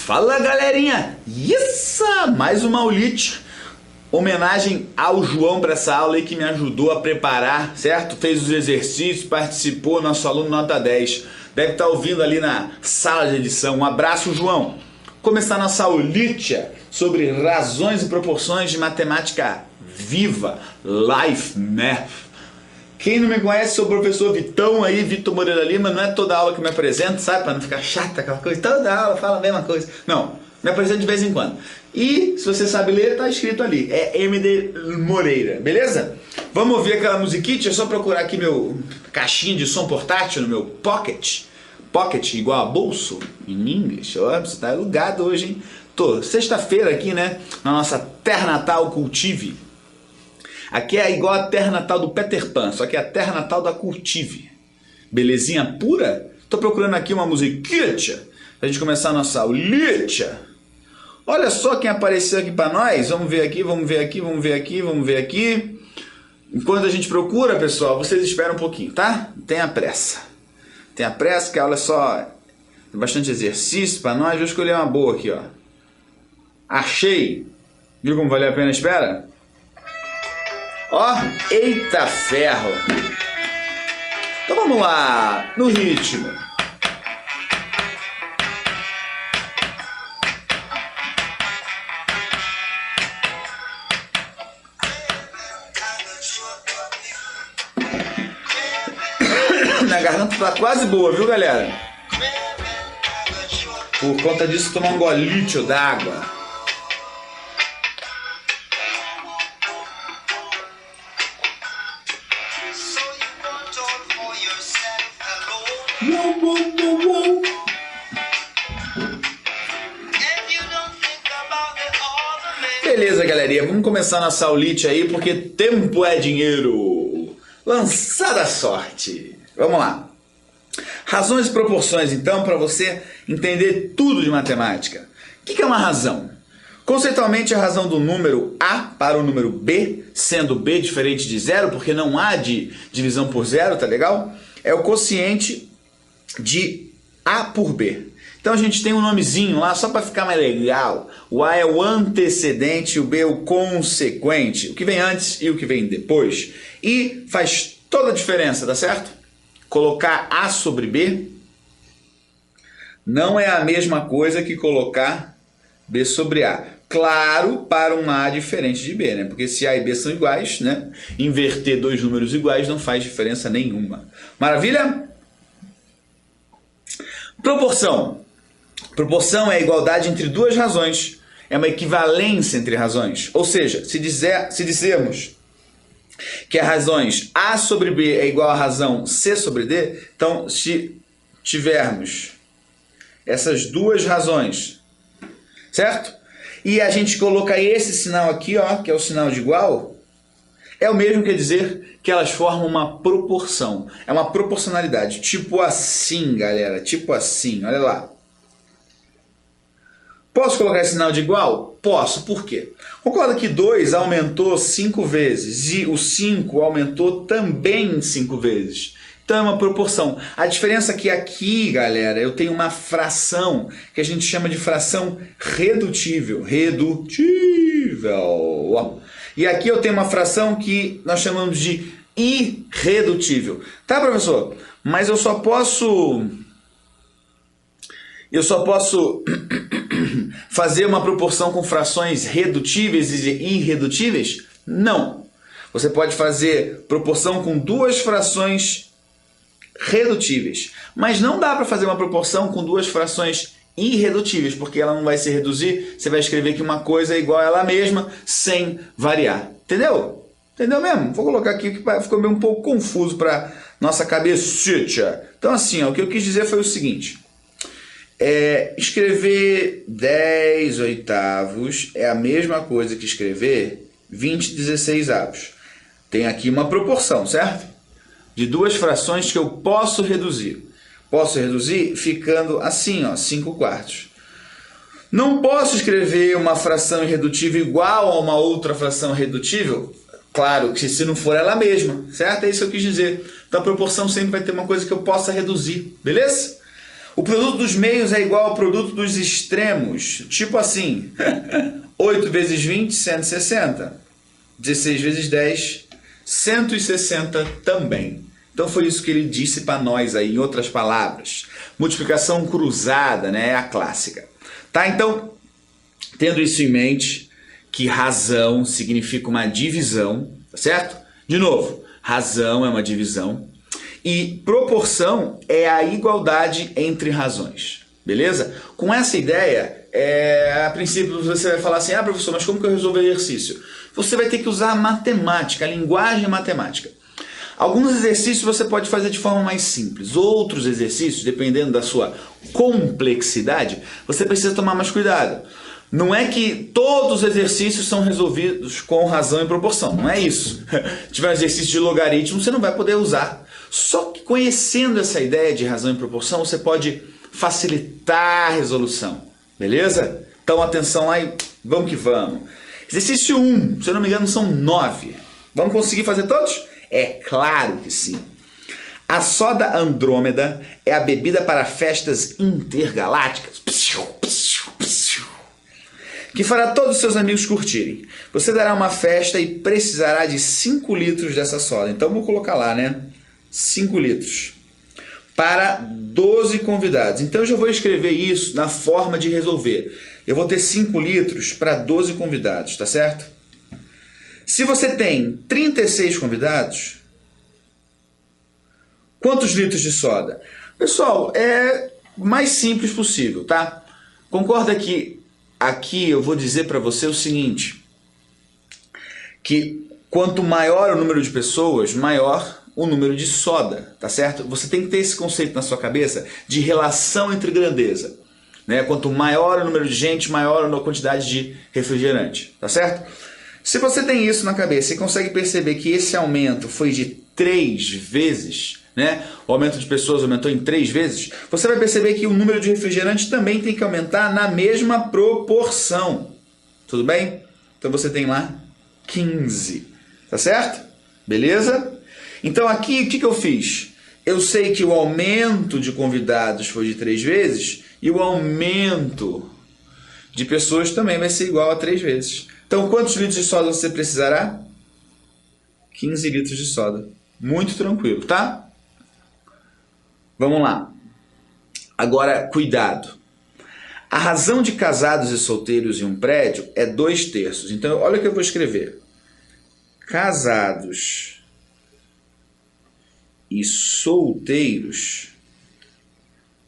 Fala galerinha, isso! Mais uma aulite, homenagem ao João para essa aula aí que me ajudou a preparar, certo? Fez os exercícios, participou, nosso aluno nota 10. Deve estar ouvindo ali na sala de edição. Um abraço, João. Começar nossa aulite sobre razões e proporções de matemática viva, Life Math. Quem não me conhece, sou o professor Vitão aí, Vitor Moreira Lima. Não é toda aula que eu me apresento, sabe? Para não ficar chata aquela coisa. Toda aula fala a mesma coisa. Não, me apresento de vez em quando. E, se você sabe ler, tá escrito ali. É MD Moreira, beleza? Vamos ouvir aquela musiquinha? É só procurar aqui meu caixinha de som portátil no meu Pocket. Pocket igual a bolso, em inglês. Ó, você tá alugado hoje, hein? Tô sexta-feira aqui, né? Na nossa terra natal Cultive. Aqui é igual a terra natal do Peter Pan, só que é a terra natal da Cultive. Belezinha pura? Tô procurando aqui uma musiquinha pra gente começar a nossa aulite. Olha só quem apareceu aqui pra nós. Vamos ver aqui, vamos ver aqui, vamos ver aqui, vamos ver aqui. Enquanto a gente procura, pessoal, vocês esperam um pouquinho, tá? Tenha pressa. Tenha pressa, que a aula é só... tem bastante exercício pra nós. Vou escolher uma boa aqui, ó. Achei! Viu como valeu a pena a espera? Ó, eita ferro! Então vamos lá, no ritmo. Minha garganta tá quase boa, viu, galera? Por conta disso, tomar um golito d'água. Beleza, galerinha, vamos começar nossa aulite aí, porque tempo é dinheiro. Lançada a sorte. Vamos lá. Razões e proporções, então, para você entender tudo de matemática. O que é uma razão? Conceitualmente, a razão do número A para o número B, sendo B diferente de zero, porque não há de divisão por zero, tá legal? É o quociente de A por B. Então a gente tem um nomezinho lá só para ficar mais legal. O A é o antecedente, o B é o consequente. O que vem antes e o que vem depois. E faz toda a diferença, tá certo? Colocar A sobre B não é a mesma coisa que colocar B sobre A. Claro, para um A diferente de B, né? Porque se A e B são iguais, né? Inverter dois números iguais não faz diferença nenhuma. Maravilha? Proporção. Proporção é a igualdade entre duas razões. É uma equivalência entre razões. Ou seja, se dizermos que as razões A sobre B é igual à razão C sobre D, então se tivermos essas duas razões, certo? E a gente coloca esse sinal aqui, ó, que é o sinal de igual, é o mesmo que dizer que elas formam uma proporção. É uma proporcionalidade. Tipo assim, galera. Tipo assim. Olha lá. Posso colocar esse sinal de igual? Posso. Por quê? Concorda que 2 aumentou 5 vezes e o 5 aumentou também 5 vezes. Então é uma proporção. A diferença é que aqui, galera, eu tenho uma fração que a gente chama de fração redutível. Redutível. E aqui eu tenho uma fração que nós chamamos de irredutível. Tá, professor? Mas eu só posso fazer uma proporção com frações redutíveis e irredutíveis? Não. Você pode fazer proporção com duas frações redutíveis. Mas não dá para fazer uma proporção com duas frações irredutíveis, porque ela não vai se reduzir. Você vai escrever que uma coisa é igual a ela mesma, sem variar. Entendeu? Entendeu mesmo? Vou colocar aqui que ficou meio um pouco confuso para nossa cabeça. Então assim, ó, o que eu quis dizer foi o seguinte. Escrever 10 oitavos é a mesma coisa que escrever 20 16avos. Tem aqui uma proporção, certo? De duas frações que eu posso reduzir. Posso reduzir ficando assim, ó, 5 quartos. Não posso escrever uma fração irredutível igual a uma outra fração irredutível? Claro que se não for ela mesma, certo? É isso que eu quis dizer. Então a proporção sempre vai ter uma coisa que eu possa reduzir, beleza? O produto dos meios é igual ao produto dos extremos. Tipo assim, 8 vezes 20, 160. 16 vezes 10, 160 também. Então foi isso que ele disse para nós aí, em outras palavras. Multiplicação cruzada, né? É a clássica. Tá? Então, tendo isso em mente, que razão significa uma divisão, tá certo? De novo, razão é uma divisão e proporção é a igualdade entre razões, beleza? Com essa ideia, a princípio você vai falar assim, professor, mas como que eu resolvo o exercício? Você vai ter que usar a matemática, a linguagem matemática. Alguns exercícios você pode fazer de forma mais simples, outros exercícios, dependendo da sua complexidade, você precisa tomar mais cuidado. Não é que todos os exercícios são resolvidos com razão e proporção, não é isso. Se tiver um exercício de logaritmo, você não vai poder usar. Só que conhecendo essa ideia de razão e proporção, você pode facilitar a resolução, beleza? Então atenção lá e vamos que vamos. Exercício 1, se eu não me engano são 9. Vamos conseguir fazer todos? É claro que sim. A soda Andrômeda é a bebida para festas intergalácticas que fará todos os seus amigos curtirem. Você dará uma festa e precisará de 5 litros dessa soda. Então vou colocar lá, né? 5 litros. Para 12 convidados. Então eu já vou escrever isso na forma de resolver. Eu vou ter 5 litros para 12 convidados, tá certo? Se você tem 36 convidados, quantos litros de soda? Pessoal, é mais simples possível, tá? Concorda que aqui eu vou dizer para você o seguinte, que quanto maior o número de pessoas, maior o número de soda, tá certo? Você tem que ter esse conceito na sua cabeça de relação entre grandeza, né? Quanto maior o número de gente, maior a quantidade de refrigerante, tá certo? Se você tem isso na cabeça e consegue perceber que esse aumento foi de 3 vezes, né? O aumento de pessoas aumentou em 3 vezes, você vai perceber que o número de refrigerantes também tem que aumentar na mesma proporção. Tudo bem? Então você tem lá 15. Tá certo? Beleza? Então aqui o que eu fiz? Eu sei que o aumento de convidados foi de 3 vezes e o aumento de pessoas também vai ser igual a 3 vezes. Então quantos litros de soda você precisará? 15 litros de soda. Muito tranquilo, tá? Vamos lá. Agora, cuidado. A razão de casados e solteiros em um prédio é 2/3. Então, olha o que eu vou escrever. Casados e solteiros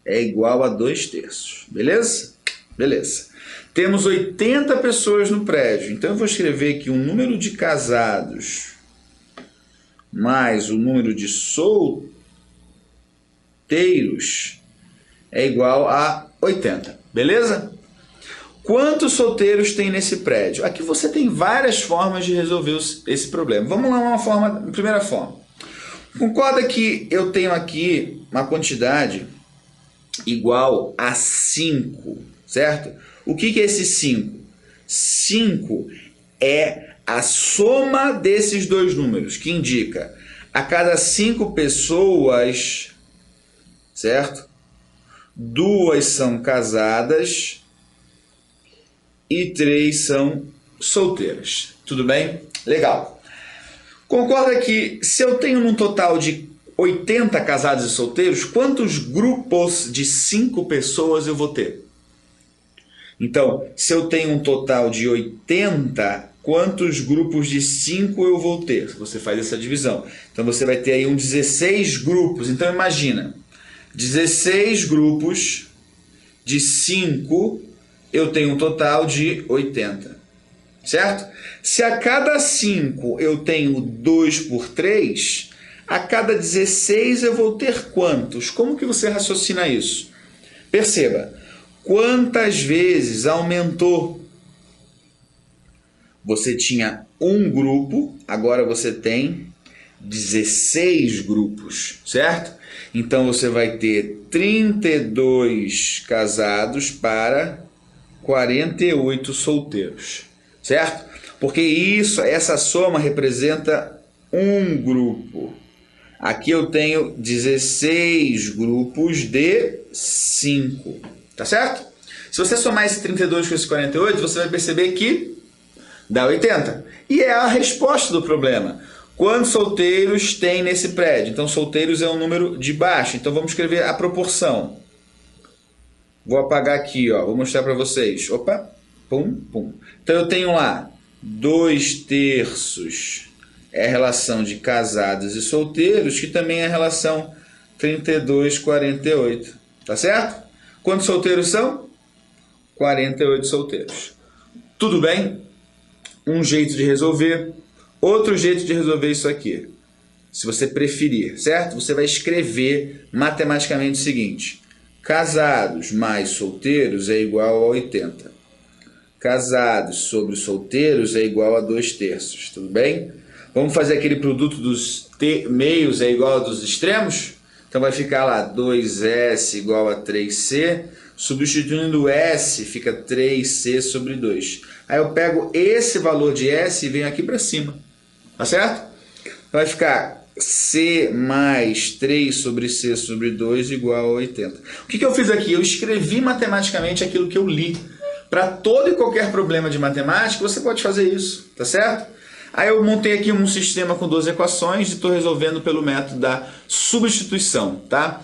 é igual a 2/3. Beleza? Beleza. Temos 80 pessoas no prédio. Então, eu vou escrever aqui o número de casados mais o número de solteiros é igual a 80, beleza? Quantos solteiros tem nesse prédio? Aqui você tem várias formas de resolver esse problema. Vamos lá, primeira forma. Concorda que eu tenho aqui uma quantidade igual a 5, certo? O que é esse 5? 5 é a soma desses dois números, que indica a cada 5 pessoas, certo? 2 são casadas e 3 são solteiras. Tudo bem? Legal. Concorda que se eu tenho num total de 80 casados e solteiros, quantos grupos de 5 pessoas eu vou ter? Então, se eu tenho um total de 80, quantos grupos de 5 eu vou ter? Você faz essa divisão. Então, você vai ter aí 16 grupos. Então, imagina, 16 grupos de 5, eu tenho um total de 80. Certo? Se a cada 5 eu tenho 2 por 3, a cada 16 eu vou ter quantos? Como que você raciocina isso? Perceba, quantas vezes aumentou? Você tinha um grupo, agora você tem 16 grupos, certo? Então você vai ter 32 casados para 48 solteiros, certo? Porque essa soma representa um grupo. Aqui eu tenho 16 grupos de 5. Tá certo? Se você somar esse 32 com esse 48, você vai perceber que dá 80. E é a resposta do problema. Quantos solteiros tem nesse prédio? Então, solteiros é um número de baixo. Então, vamos escrever a proporção. Vou apagar aqui, ó. Vou mostrar para vocês. Opa, pum, pum. Então, eu tenho lá 2/3 é a relação de casados e solteiros, que também é a relação 32/48. Tá certo? Quantos solteiros são? 48 solteiros. Tudo bem? Um jeito de resolver. Outro jeito de resolver isso aqui, se você preferir, certo? Você vai escrever matematicamente o seguinte: casados mais solteiros é igual a 80. Casados sobre solteiros é igual a 2/3, tudo bem? Vamos fazer aquele produto dos meios é igual a dos extremos? Então vai ficar lá 2S igual a 3C, substituindo o S fica 3C sobre 2. Aí eu pego esse valor de S e venho aqui para cima. Tá certo? Vai ficar C mais 3 sobre C sobre 2 igual a 80. O que eu fiz aqui? Eu escrevi matematicamente aquilo que eu li. Para todo e qualquer problema de matemática, você pode fazer isso. Tá certo? Aí eu montei aqui um sistema com 12 equações e estou resolvendo pelo método da substituição. Tá?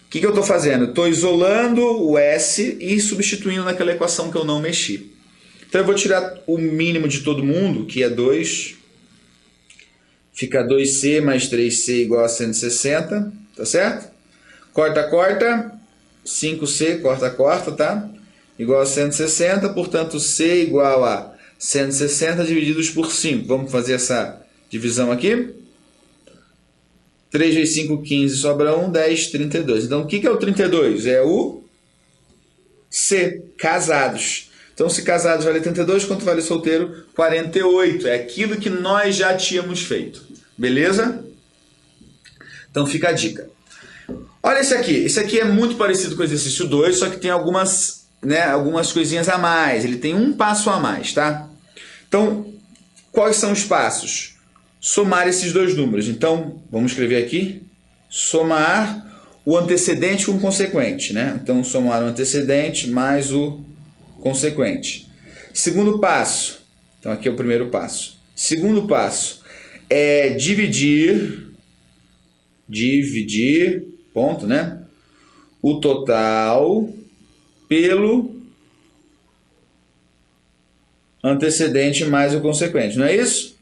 O que eu estou fazendo? Estou isolando o S e substituindo naquela equação que eu não mexi. Então eu vou tirar o mínimo de todo mundo, que é 2. Fica 2C mais 3C igual a 160, tá certo? Corta, corta. 5C, corta, corta, tá? Igual a 160, portanto, C igual a 160 divididos por 5. Vamos fazer essa divisão aqui. 3 vezes 5, 15, sobra 1, 10, 32. Então, o que é o 32? É o C, casados. Então, se casados vale 32, quanto vale solteiro? 48. É aquilo que nós já tínhamos feito. Beleza? Então, fica a dica. Olha esse aqui. Esse aqui é muito parecido com o exercício 2, só que tem algumas coisinhas a mais. Ele tem um passo a mais, tá? Então, quais são os passos? Somar esses dois números. Então, vamos escrever aqui. Somar o antecedente com o consequente, né? Então, somar o antecedente mais o consequente. Segundo passo, então aqui é o primeiro passo. Segundo passo é dividir, ponto, né? O total pelo antecedente mais o consequente, não é isso?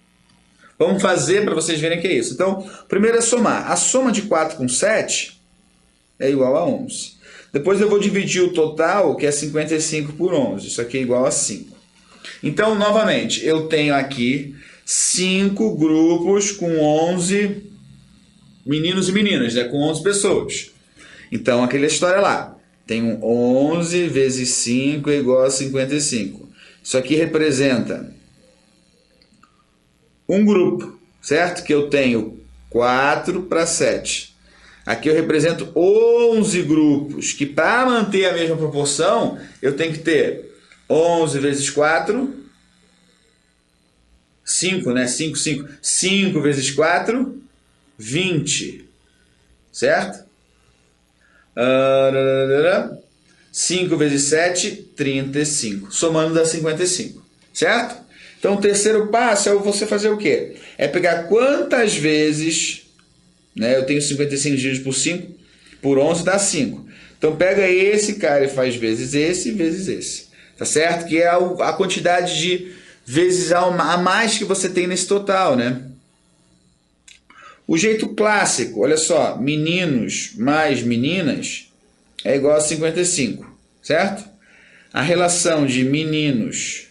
Vamos fazer para vocês verem que é isso. Então, primeiro é somar. A soma de 4 com 7 é igual a 11. Depois eu vou dividir o total, que é 55 por 11. Isso aqui é igual a 5. Então, novamente, eu tenho aqui 5 grupos com 11 meninos e meninas, né? Com 11 pessoas. Então, aquela história lá. Tenho 11 vezes 5 é igual a 55. Isso aqui representa um grupo, certo? Que eu tenho 4 para 7. Aqui eu represento 11 grupos, que para manter a mesma proporção, eu tenho que ter 11 vezes 4, 5, né? 5, 5. 5 vezes 4, 20. Certo? 5 vezes 7, 35. Somando dá 55. Certo? Então, o terceiro passo é você fazer o quê? É pegar quantas vezes, né? Eu tenho 55 dividido por 5, por 11 dá 5. Então, pega esse cara e faz vezes esse. Tá certo? Que é a quantidade de vezes a mais que você tem nesse total, né? O jeito clássico, olha só, meninos mais meninas é igual a 55, certo? A relação de meninos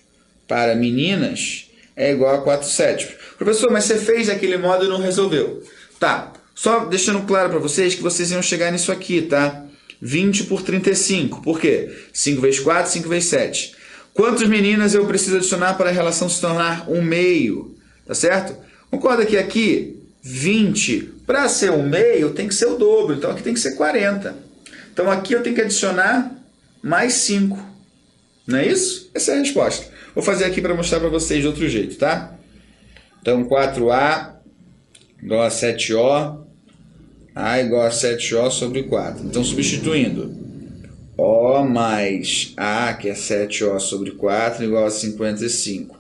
para meninas é igual a 4/7. Professor, mas você fez aquele modo e não resolveu. Tá, só deixando claro para vocês que vocês iam chegar nisso aqui, tá? 20 por 35, por quê? 5 vezes 4, 5 vezes 7. Quantas meninas eu preciso adicionar para a relação se tornar 1/2? Tá certo? Concorda que aqui 20, para ser 1/2, tem que ser o dobro. Então aqui tem que ser 40. Então aqui eu tenho que adicionar mais 5. Não é isso? Essa é a resposta. Vou fazer aqui para mostrar para vocês de outro jeito, tá? Então 4A igual a 7O A igual a 7O sobre 4. Então, substituindo, O mais A, que é 7O sobre 4, igual a 55.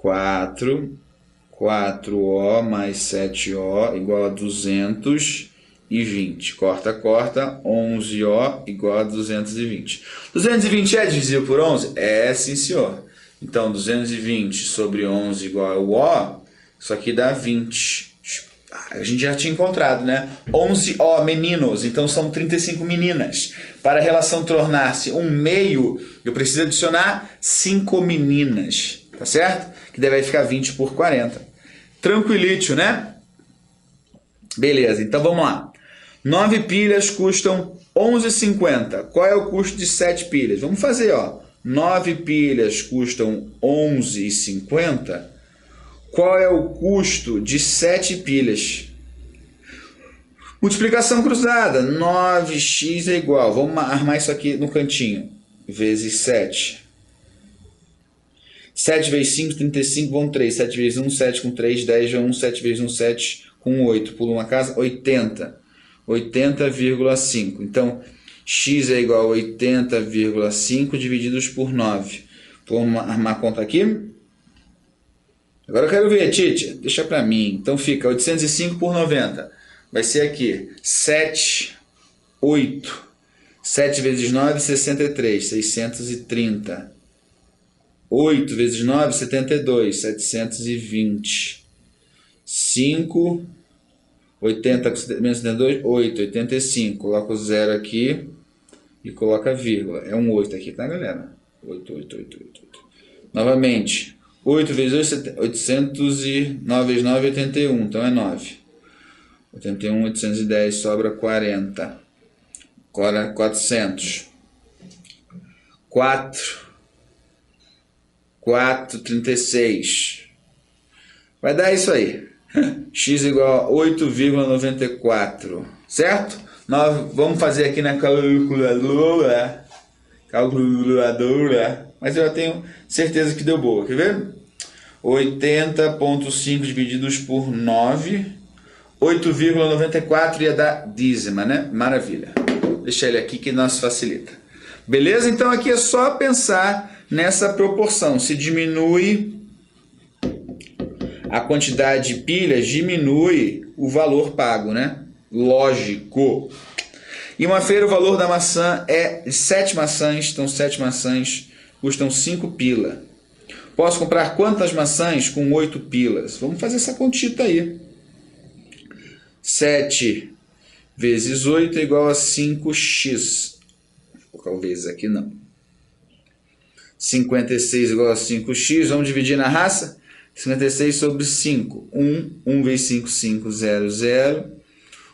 4O mais 7O igual a 220. Corta, corta. 11O igual a 220. 220 é divisível por 11? É, sim, senhor. Então, 220 sobre 11 igual ao O, isso aqui dá 20. A gente já tinha encontrado, né? 11O, meninos, então são 35 meninas. Para a relação tornar-se um meio, eu preciso adicionar 5 meninas, tá certo? Que deve ficar 20 por 40. Tranquilício, né? Beleza, então vamos lá. 9 pilhas custam 11,50. Qual é o custo de 7 pilhas? Vamos fazer, ó. 9 pilhas custam 11,50. Qual é o custo de 7 pilhas? Multiplicação cruzada. 9x é igual. Vamos armar isso aqui no cantinho. Vezes 7. 7 vezes 5, 35, vão 3. 7 vezes 1, 7 com 3, 10 já 1. 7 vezes 1, 7 com 8. Pula uma casa, 80. 80,5. Então, x é igual a 80,5 divididos por 9. Vamos armar a conta aqui? Agora eu quero ver, Tite. Deixa para mim. Então fica 805 por 90. Vai ser aqui 7, 8. 7 vezes 9, 63. 630. 8 vezes 9, 72. 720. 5, 80 menos 72, 8. 85. Coloca o 0 aqui e coloca a vírgula. É um 8 aqui, tá, galera? 8, 8, 8, 8, 8. Novamente. 8 vezes 8, 800 e 9 vezes 9, 81. Então é 9. 81, 810, sobra 40. Agora 400. 4, 36. Vai dar isso aí. X igual a 8,94. Certo? Vamos fazer aqui na calculadora. Mas eu já tenho certeza que deu boa. Quer ver? 80,5 divididos por 9. 8,94 ia dar dízima, né? Maravilha. Deixa ele aqui que nos facilita. Beleza? Então aqui é só pensar nessa proporção. Se diminui a quantidade de pilhas, diminui o valor pago, né? Lógico. Em uma feira o valor da maçã é 7 maçãs. Então 7 maçãs custam 5 pila. Posso comprar quantas maçãs com 8 pilas? Vamos fazer essa contita aí. 7 vezes 8 é igual a 5x. Vou colocar o vezes aqui, não. 56 igual a 5x. Vamos dividir na raça? 56 sobre 5. 1 vezes 5, 5, 0, 0.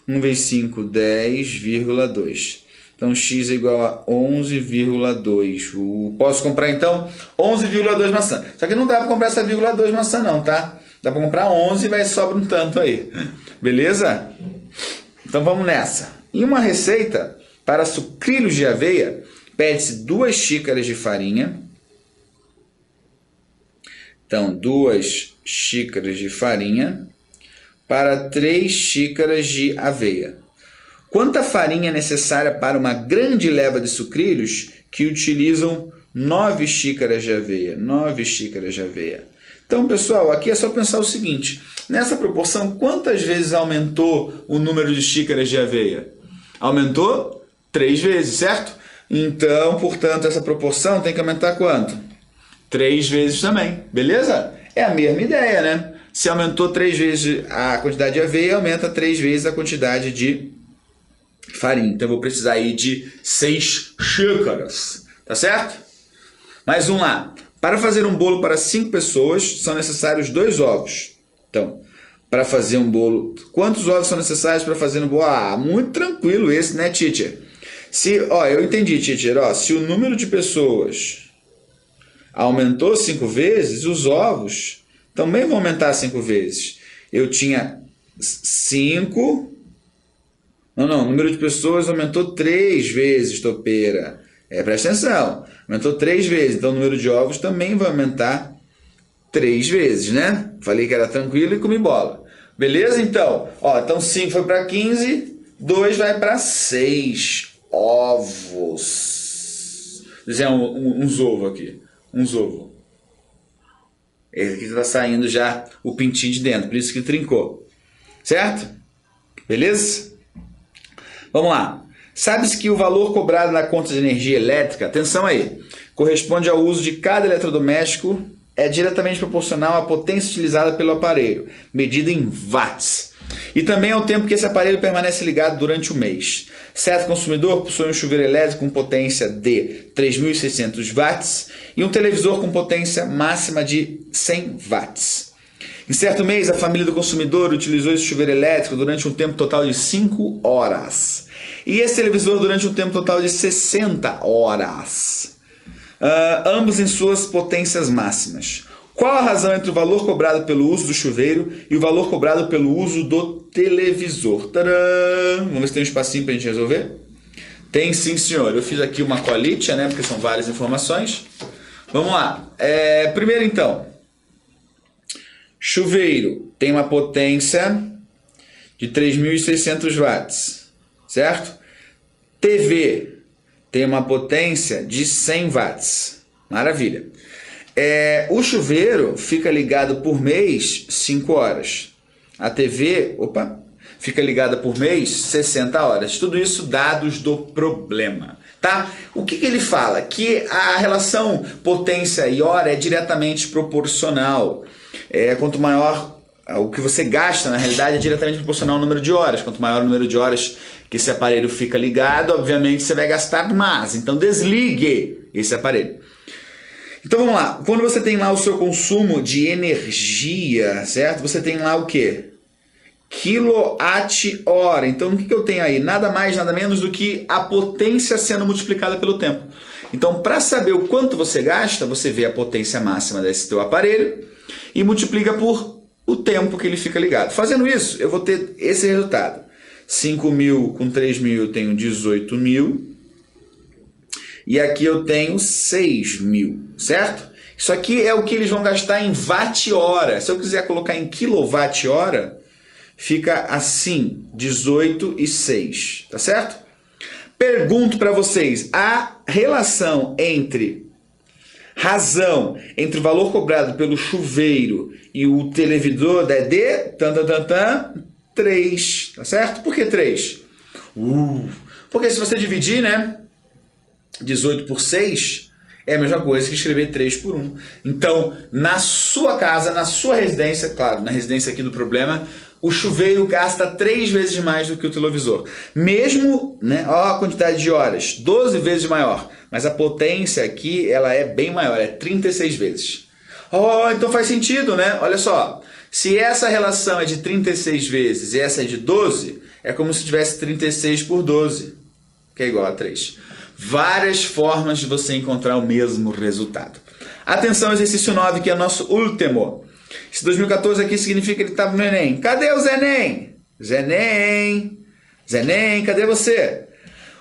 1 vezes 5, 10,2. Então, x é igual a 11,2. Posso comprar, então, 11,2 maçã. Só que não dá para comprar essa vírgula 2 maçã, não, tá? Dá para comprar 11, mas sobra um tanto aí. Beleza? Então, vamos nessa. Em uma receita para sucrilhos de aveia, pede-se 2 xícaras de farinha. Então, 2 xícaras de farinha para 3 xícaras de aveia. Quanta farinha é necessária para uma grande leva de sucrilhos que utilizam 9 xícaras de aveia? 9 xícaras de aveia. Então, pessoal, aqui é só pensar o seguinte. Nessa proporção, quantas vezes aumentou o número de xícaras de aveia? Aumentou 3 vezes, certo? Então, portanto, essa proporção tem que aumentar quanto? 3 vezes também, beleza? É a mesma ideia, né? Se aumentou 3 vezes a quantidade de aveia, aumenta 3 vezes a quantidade de farinha. Então eu vou precisar aí de 6 xícaras, tá certo? Mais um lá. Para fazer um bolo para 5 pessoas, são necessários 2 ovos. Então, para fazer um bolo, quantos ovos são necessários para fazer um bolo? Ah, muito tranquilo esse, né, teacher? Eu entendi, teacher. Se o número de pessoas aumentou 5 vezes, os ovos também vão aumentar 5 vezes. Eu tinha 5... Não, o número de pessoas aumentou 3 vezes, topeira. Presta atenção. Aumentou 3 vezes, então o número de ovos também vai aumentar 3 vezes, né? Falei que era tranquilo e comi bola. Beleza? Então, ó, então 5 foi para 15, 2 vai para 6 ovos. Vou dizer uns ovos aqui. Uns ovos. Esse aqui está saindo já o pintinho de dentro, por isso que trincou. Certo? Beleza? Vamos lá. Sabe-se que o valor cobrado na conta de energia elétrica, atenção aí, corresponde ao uso de cada eletrodoméstico, é diretamente proporcional à potência utilizada pelo aparelho, medida em watts. E também ao tempo que esse aparelho permanece ligado durante o mês. Certo consumidor possui um chuveiro elétrico com potência de 3.600 watts e um televisor com potência máxima de 100 watts. Em certo mês, a família do consumidor utilizou esse chuveiro elétrico durante um tempo total de 5 horas. E esse televisor durante um tempo total de 60 horas. Ambos em suas potências máximas. Qual a razão entre o valor cobrado pelo uso do chuveiro e o valor cobrado pelo uso do televisor? Tadã! Vamos ver se tem um espacinho para a gente resolver? Tem sim, senhor. Eu fiz aqui uma colite, né? Porque são várias informações. Vamos lá. Primeiro, então. Chuveiro tem uma potência de 3.600 watts. Certo? TV tem uma potência de 100 watts. Maravilha. O chuveiro fica ligado por mês 5 horas. A TV, fica ligada por mês 60 horas. Tudo isso dados do problema. Tá? O que ele fala? Que a relação potência e hora é diretamente proporcional. Quanto maior o que você gasta, na realidade, é diretamente proporcional ao número de horas. Quanto maior o número de horas que esse aparelho fica ligado, obviamente você vai gastar mais. Então desligue esse aparelho. Então vamos lá. Quando você tem lá o seu consumo de energia, certo? Você tem lá o quê? Quilowatt-hora. Então o que eu tenho aí? Nada mais, nada menos do que a potência sendo multiplicada pelo tempo. Então, para saber o quanto você gasta, você vê a potência máxima desse teu aparelho e multiplica por o tempo que ele fica ligado. Fazendo isso, eu vou ter esse resultado. 5.000 com 3.000 eu tenho 18.000. E aqui eu tenho 6.000, certo? Isso aqui é o que eles vão gastar em watt-hora. Se eu quiser colocar em quilowatt-hora, fica assim, 18 e 6, tá certo? Pergunto para vocês, a razão entre o valor cobrado pelo chuveiro e o televisor é de 3, tá certo? Por que 3? Porque se você dividir, né, 18 por 6 é a mesma coisa que escrever 3 por 1. Então, na sua casa, na sua residência, claro, na residência aqui do problema, o chuveiro gasta 3 vezes mais do que o televisor. Mesmo, né, ó a quantidade de horas, 12 vezes maior. Mas a potência aqui, ela é bem maior, é 36 vezes. Então faz sentido, né? Olha só, se essa relação é de 36 vezes e essa é de 12, é como se tivesse 36 por 12, que é igual a 3. Várias formas de você encontrar o mesmo resultado. Atenção, exercício 9, que é nosso último. Esse 2014 aqui significa que ele estava no Enem. Cadê o Zenem? Zenem, cadê você?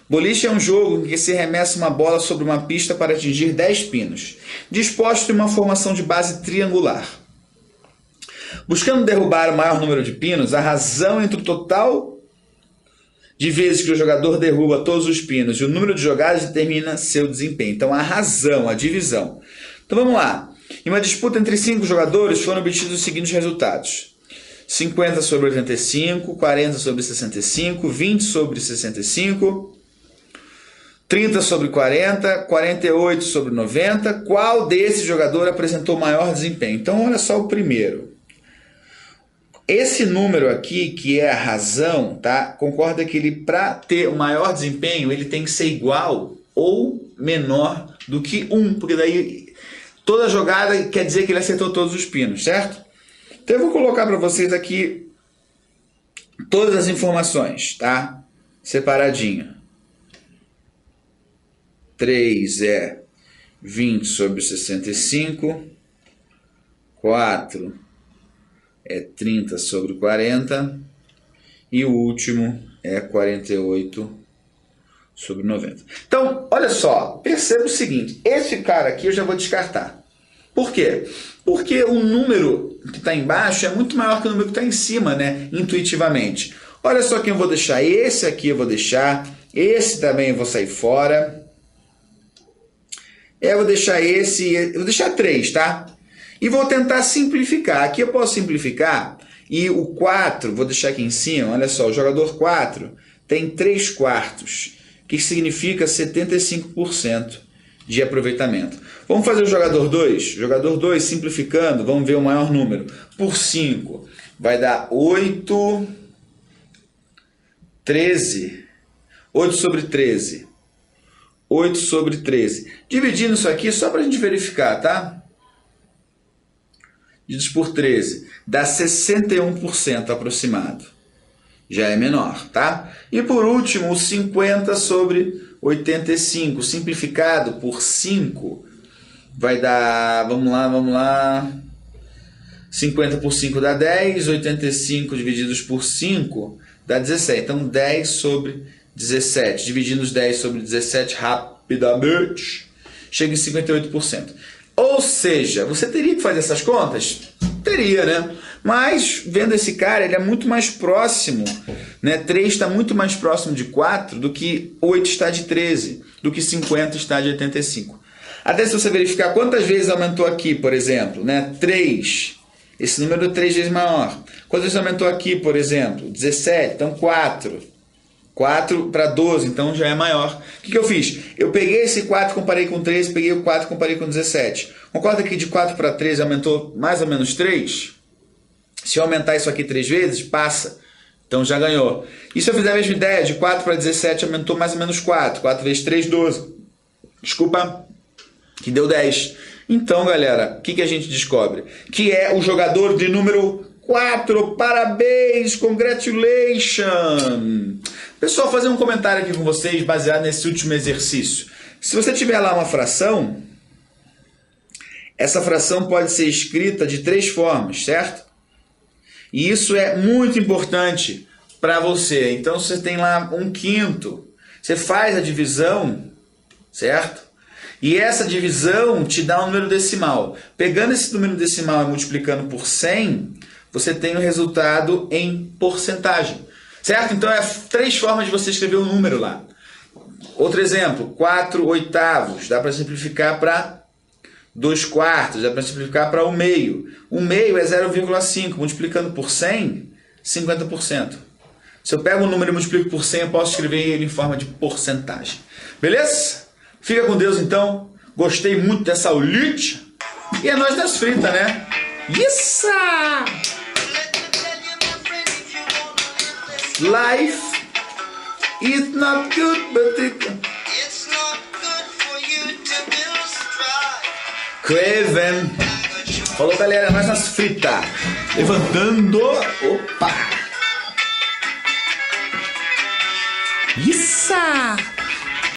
Boliche é um jogo em que se arremessa uma bola sobre uma pista para atingir 10 pinos, dispostos em uma formação de base triangular. Buscando derrubar o maior número de pinos, a razão entre o total de vezes que o jogador derruba todos os pinos e o número de jogadas determina seu desempenho. Então, a razão, a divisão. Então, vamos lá. Em uma disputa entre 5 jogadores, foram obtidos os seguintes resultados. 50 sobre 85, 40 sobre 65, 20 sobre 65, 30 sobre 40, 48 sobre 90. Qual desse jogador apresentou maior desempenho? Então, olha só o primeiro. Esse número aqui, que é a razão, tá? Concorda que ele, para ter o maior desempenho, ele tem que ser igual ou menor do que 1, porque daí toda jogada quer dizer que ele acertou todos os pinos, certo? Então eu vou colocar para vocês aqui todas as informações, tá? Separadinho. 3 é 20 sobre 65, 4 é 30 sobre 40 e o último é 48 sobre 90. Então, olha só, perceba o seguinte, esse cara aqui eu já vou descartar. Por quê? Porque o número que está embaixo é muito maior que o número que está em cima, né? Intuitivamente. Olha só quem eu vou deixar. Esse aqui eu vou deixar. Esse também eu vou sair fora. Eu vou deixar esse. Eu vou deixar 3, tá? E vou tentar simplificar. Aqui eu posso simplificar. E o 4, vou deixar aqui em cima. Olha só, o jogador 4 tem 3/4, que significa 75% de aproveitamento. Vamos fazer o jogador 2. Jogador 2, simplificando, vamos ver o maior número. Por 5, vai dar 8, 13. 8 sobre 13. 8 sobre 13. Dividindo isso aqui, só para a gente verificar, tá? Divididos por 13. Dá 61% aproximado. Já é menor, tá? E por último, o 50 sobre 85, simplificado por 5, vai dar, vamos lá, 50 por 5 dá 10, 85 divididos por 5 dá 17, então 10 sobre 17, dividindo os 10 sobre 17 rapidamente, chega em 58%. Ou seja, você teria que fazer essas contas? Teria, né? Mas, vendo esse cara, ele é muito mais próximo, né? 3 está muito mais próximo de 4 do que 8 está de 13, do que 50 está de 85. Até se você verificar quantas vezes aumentou aqui, por exemplo, né? 3, esse número é 3 vezes maior. Quantas vezes aumentou aqui, por exemplo? 17, então 4. 4 para 12, então já é maior. O que eu fiz? Eu peguei esse 4, comparei com 13, peguei o 4, comparei com 17. Concorda que de 4 para 13 aumentou mais ou menos 3? Se eu aumentar isso aqui 3 vezes, passa. Então já ganhou. E se eu fizer a mesma ideia, de 4 para 17 aumentou mais ou menos 4. 4 vezes 3, 12. Desculpa, que deu 10. Então, galera, o que a gente descobre? Que é o jogador de número 4. Parabéns, congratulations. Pessoal, vou fazer um comentário aqui com vocês baseado nesse último exercício. Se você tiver lá uma fração, essa fração pode ser escrita de 3 formas, certo? E isso é muito importante para você. Então, você tem lá 1/5. Você faz a divisão, certo? E essa divisão te dá um número decimal. Pegando esse número decimal e multiplicando por 100, você tem o resultado em porcentagem. Certo? Então, é 3 formas de você escrever o número lá. Outro exemplo, 4/8. Dá para simplificar para 2/4, dá para simplificar para 1/2. 1/2 é 0,5. Multiplicando por 100, 50%. Se eu pego um número e multiplico por 100, eu posso escrever ele em forma de porcentagem. Beleza? Fica com Deus, então. Gostei muito dessa aulite. E é nós das fritas, né? Isso! Life is not good, but it's not good for you to build strife. Craven. Falou, galera, é nós nas fritas. Levantando. Opa! Isso!